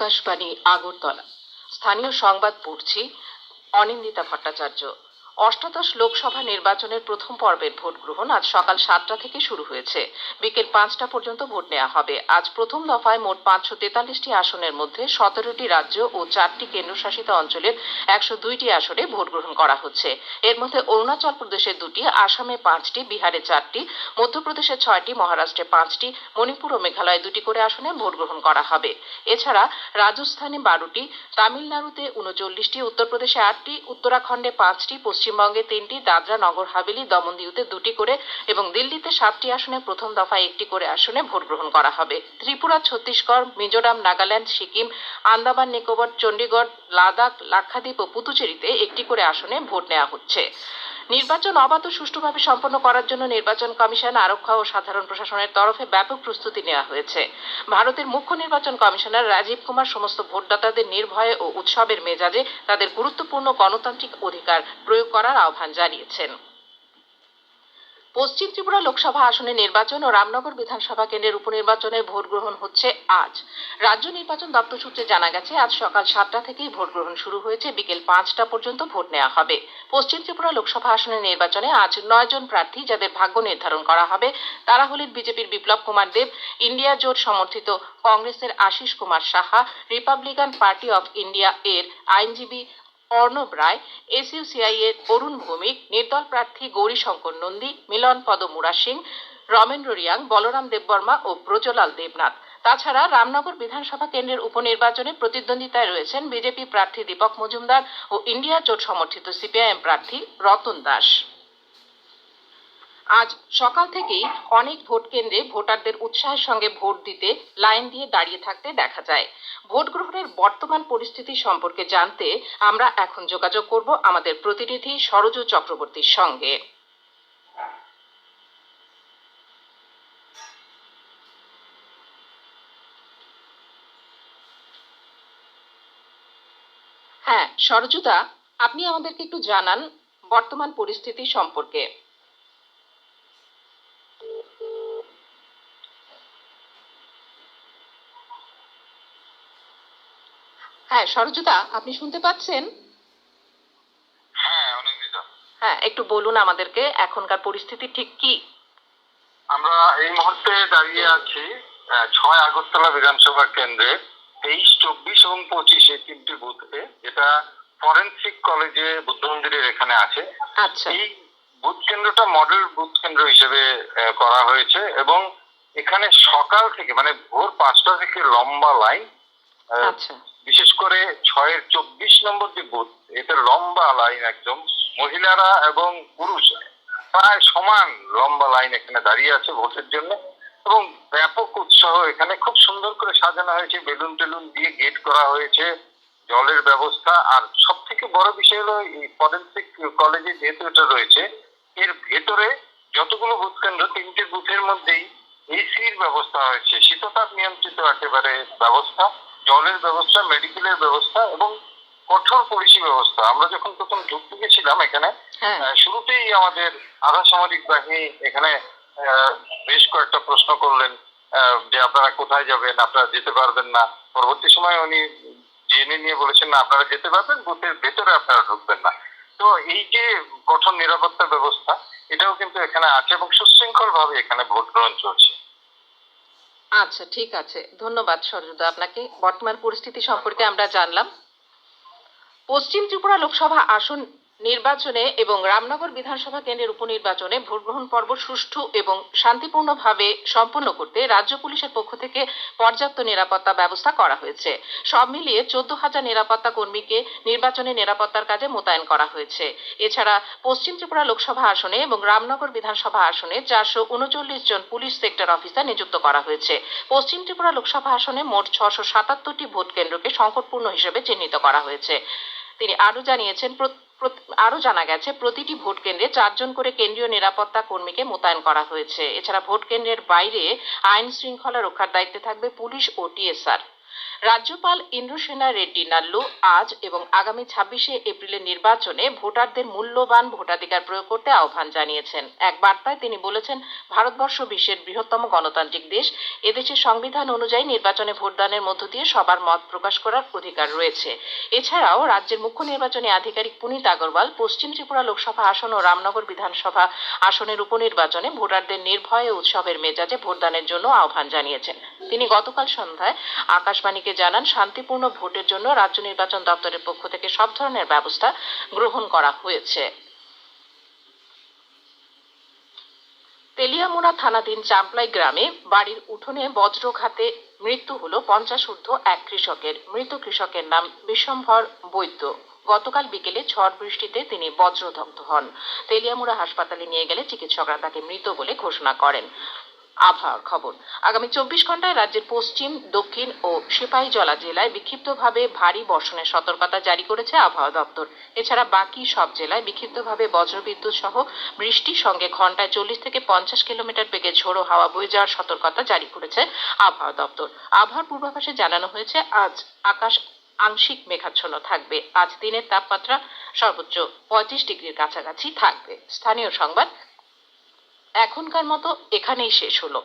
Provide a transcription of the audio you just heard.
আকাশবাণী আগরতলা। স্থানীয় সংবাদ পড়ছি অনিন্দিতা ভট্টাচার্য। অষ্টাদশ লোকসভা নির্বাচনের প্রথম পর্বের ভোট গ্রহণ আজ সকাল 7টা থেকে শুরু হয়েছে। বিকেল 5টা পর্যন্ত ভোট নেওয়া হবে। আজ প্রথম দফায় মোট 543টি আসনের মধ্যে 17টি রাজ্য ও 4টি কেন্দ্রশাসিত অঞ্চলের 102টি আসনে ভোট গ্রহণ করা হচ্ছে। এর মধ্যে অরুণাচল প্রদেশে 2টি, আসামে 5টি, বিহারে 4টি, মধ্যপ্রদেশে 6টি, মহারাষ্ট্রে 5টি, মণিপুর ও মেঘালয়ে 2টি করে আসনে ভোট গ্রহণ করা হবে। এছাড়া রাজস্থানে 12টি, তামিলনাড়ুতে 39টি, উত্তরপ্রদেশে 8টি, উত্তরাখণ্ডে 5টি, পশ্চিমবঙ্গে 3টি, দাদরা নগর হাভেলি, দমন দিউতে 2টি করে এবং দিল্লিতে 7টি আসনে প্রথম দফায় 1টি করে আসনে ভোট গ্রহণ করা হবে। ত্রিপুরা, ছত্তিশগড়, মিজোরাম, নাগাল্যান্ড, সিকিম, আন্দামান নিকোবর, চণ্ডীগড়, লাদাখ, লাক্ষাদ্বীপ ও পুতুচেরিতে 1টি করে আসনে ভোট নেওয়া হচ্ছে। নির্বাচন অবাধ ও সুষ্ঠুভাবে সম্পন্ন করার জন্য নির্বাচন কমিশন, আরক্ষা ও সাধারণ প্রশাসনের তরফে ব্যাপক প্রস্তুতি নেওয়া হয়েছে। ভারতের মুখ্য নির্বাচন কমিশনার রাজীব কুমার সমস্ত ভোটদাতাদের নির্ভয়ে ও উৎসবের মেজাজে তাদের গুরুত্বপূর্ণ গণতান্ত্রিক অধিকার প্রয়োগ করার আহ্বান জানিয়েছেন। পশ্চিম ত্রিপুরা লোকসভা আসনে নির্বাচন ও রামনগর বিধানসভা কেন্দ্রের উপনির্বাচনের ভোট গ্রহণ হচ্ছে আজ। রাজ্য নির্বাচন দপ্তর সূত্রে জানা গেছে, আজ সকাল 7টা থেকেই ভোট গ্রহণ শুরু হয়েছে। বিকেল 5টা পর্যন্ত ভোট নেওয়া হবে। পশ্চিম ত্রিপুরা লোকসভা আসনের নির্বাচনে আজ 9 জন প্রার্থী যাদের ভাগ্য নির্ধারণ করা হবে তারা হলেন বিজেপির বিপ্লব কুমার দেব, ইন্ডিয়া জোট সমর্থিত কংগ্রেসের Ashis Kumar Saha, Republican Party of India এর আইনজীবী অর্ণব রায়, এসইউসিআই এর অরুণ ভৌমিক, নির্দল প্রার্থী গৌরীশঙ্কর নন্দী, মিলন পদ মুরা সিং, রমেন্দ্র রিয়াং, বলরাম দেববর্মা ও ব্রজলাল দেবনাথ। তাছাড়া রামনগর বিধানসভা কেন্দ্রের উপনির্বাচনে প্রতিদ্বন্দ্বিতায় রয়েছেন বিজেপি প্রার্থী দীপক মজুমদার ও ইন্ডিয়া জোট সমর্থিত সিপিআইএম প্রার্থী রতন দাস। আজ সকাল থেকেই অনেক ভোট কেন্দ্রে ভোটারদের উৎসাহের সঙ্গে ভোট দিতে লাইন দিয়ে দাঁড়িয়ে থাকতে দেখা যায়। ভোট গ্রহণের বর্তমান পরিস্থিতি সম্পর্কে জানতে আমরা এখন যোগাযোগ করব আমাদের প্রতিনিধি সরোজ চক্রবর্তীর সঙ্গে। হ্যাঁ সরোজদা, আপনি আমাদেরকে একটু জানান বর্তমান পরিস্থিতি সম্পর্কে। হ্যাঁ সরোজদা, আপনি শুনতে পাচ্ছেন? হ্যাঁ অনিন্দিতা, হ্যাঁ একটু বলুন আমাদেরকে এখনকার পরিস্থিতি ঠিক কি। আমরা এই মুহূর্তে দাঁড়িয়ে আছি 6 আগরতলা বিধানসভা কেন্দ্রে 23, 24 এবং 25 এই 3টি বুথে, যেটা ফরেন্সিক কলেজে বুদ্ধ মন্দিরের এখানে আছে। আচ্ছা। এই বুথ কেন্দ্রটা মডেল বুথ কেন্দ্র হিসেবে করা হয়েছে এবং এখানে সকাল থেকে মানে ভোর 5টা থেকে লম্বা লাইন। আচ্ছা। বিশেষ করে 6-এর 24 নম্বর যে বুথ, এতে লম্বা লাইন, একদম মহিলারা এবং পুরুষরা প্রায় সমান লম্বা লাইন এখানে দাঁড়িয়ে আছে ভোটের জন্য এবং ব্যাপক উৎসাহ। এখানে খুব সুন্দর করে সাজানো হয়েছে, বেলুন টেলুন দিয়ে গেট করা হয়েছে, জলের ব্যবস্থা। আর সব থেকে বড় বিষয় হলো এই ফরেন্সিক কলেজে যেহেতু এটা রয়েছে, এর ভেতরে যতগুলো বুথ কেন্দ্র 3টে বুথের মধ্যেই এসির ব্যবস্থা হয়েছে, শীততাপ নিয়ন্ত্রিত একেবারে ব্যবস্থা, জলের ব্যবস্থা, মেডিকেলের ব্যবস্থা এবং কঠোর পুলিশি ব্যবস্থা। আমরা যখন প্রথম ঢুকতে গেছিলাম এখানে, শুরুতেই আমাদের আধা সামরিক বাহিনী এখানে বেশ কয়েকটা প্রশ্ন করলেন যে আপনারা কোথায় যাবেন, আপনারা যেতে পারবেন না। পরবর্তী সময় উনি জেনে নিয়ে বলেছেন না, আপনারা যেতে পারবেন, বুথের ভেতরে আপনারা ঢুকবেন না। তো এই যে কঠোর নিরাপত্তা ব্যবস্থা, এটাও কিন্তু এখানে আছে এবং সুশৃঙ্খল ভাবে এখানে ভোট গ্রহণ চলছে। আচ্ছা ঠিক আছে, ধন্যবাদ সরোজদা আপনাকে। বর্তমান পরিস্থিতি সম্পর্কে আমরা জানলাম। পশ্চিম ত্রিপুরা লোকসভা আসন নির্বাচনে এবং রামনগর বিধানসভা কেন্দ্রের উপনির্বাচনে ভোটগ্রহণ পর্ব সুষ্ঠু এবং শান্তিপূর্ণভাবে সম্পন্ন করতে রাজ্য পুলিশের পক্ষ থেকে পর্যাপ্ত নিরাপত্তা ব্যবস্থা করা হয়েছে। সব মিলিয়ে 14,000 নিরাপত্তা কর্মীকে নির্বাচনী নিরাপত্তার কাজে মোতায়েন করা হয়েছে। এছাড়া পশ্চিম ত্রিপুরা লোকসভা আসনে এবং রামনগর বিধানসভা আসনে 439 জন পুলিশ সেক্টর অফিসার নিযুক্ত করা হয়েছে। পশ্চিম ত্রিপুরা লোকসভা আসনে মোট 677টি ভোট কেন্দ্রকে সংকটপূর্ণ হিসেবে চিহ্নিত করা হয়েছে। তিনি আরো জানা গেছে, প্রতিটি ভোট কেন্দ্রে 4 জন করে কেন্দ্রীয় নিরাপত্তা কর্মীকে মোতায়েন করা হয়েছে। এছাড়া ভোট কেন্দ্রের বাইরে আইন শৃঙ্খলা রক্ষার দায়িত্বে থাকবে পুলিশ ও টিএসআর। রাজ্যপাল ইন্দ্রসেনা রেড্ডি নাল্লু আজ এবং আগামী 26শে এপ্রিলের নির্বাচনে ভোটারদের মূল্যবান ভোটাধিকার প্রয়োগ করতে আহ্বান জানিয়েছেন। এক বার্তায় তিনি বলেছেন, ভারতবর্ষ বিশ্বের বৃহত্তম গণতান্ত্রিক দেশ। এদেশের সংবিধান অনুযায়ী নির্বাচনে ভোটদানের মধ্য দিয়ে সবার মত প্রকাশ করার অধিকার রয়েছে। এছাড়াও রাজ্যের মুখ্য নির্বাচনী আধিকারিক পুনিত আগরওয়াল পশ্চিম ত্রিপুরা লোকসভা আসন ও রামনগর বিধানসভা আসনের উপনির্বাচনে ভোটারদের নির্ভয়ে উৎসবের মেজাজে ভোটদানের জন্য আহ্বান জানিয়েছেন। তিনি গতকাল সন্ধ্যায় আকাশবাণীকে জানান, শান্তিপূর্ণ ভোটের জন্য রাজ্য নির্বাচন দপ্তরের পক্ষ থেকে সব ধরনের ব্যবস্থা গ্রহণ করা হয়েছে। তেলিয়ামুড়া থানাধীন চাম্পলাই গ্রামে বাড়ির উঠোনে বজ্রঘাতে মৃত্যু হল 50 ঊর্ধ্ব এক কৃষকের। মৃত কৃষকের নাম বিশ্বম্ভর বৈদ্য। গতকাল বিকেলে ঝড় বৃষ্টিতে তিনি বজ্রদগ্ধ হন। তেলিয়ামুড়া হাসপাতালে নিয়ে গেলে চিকিৎসকরা তাকে মৃত বলে ঘোষণা করেন। আবহাওয়ার খবর। আগামী 24 ঘন্টায় রাজ্যের পশ্চিম, দক্ষিণ ও সিপাহীজলা জেলায় বিক্ষিপ্তভাবে ভারী বর্ষণের সতর্কতা জারি করেছে আবহাওয়া দপ্তর। এছাড়া বাকি সব জেলায় বিক্ষিপ্তভাবে বজ্রবিদ্যুৎ সহ বৃষ্টির সঙ্গে ঘন্টায় 40 থেকে 50 কিলোমিটার বেগে ঝোড়ো হাওয়া বয়ে যাওয়ার সতর্কতা জারি করেছে আবহাওয়া দপ্তর। আবহাওয়ার পূর্বাভাসে জানানো হয়েছে, আজ আকাশ আংশিক মেঘাচ্ছন্ন থাকবে। আজ দিনের তাপমাত্রা সর্বোচ্চ 35 ডিগ্রির কাছাকাছি থাকবে। স্থানীয় সংবাদ এখনকার মতো এখানেই শেষ হলো।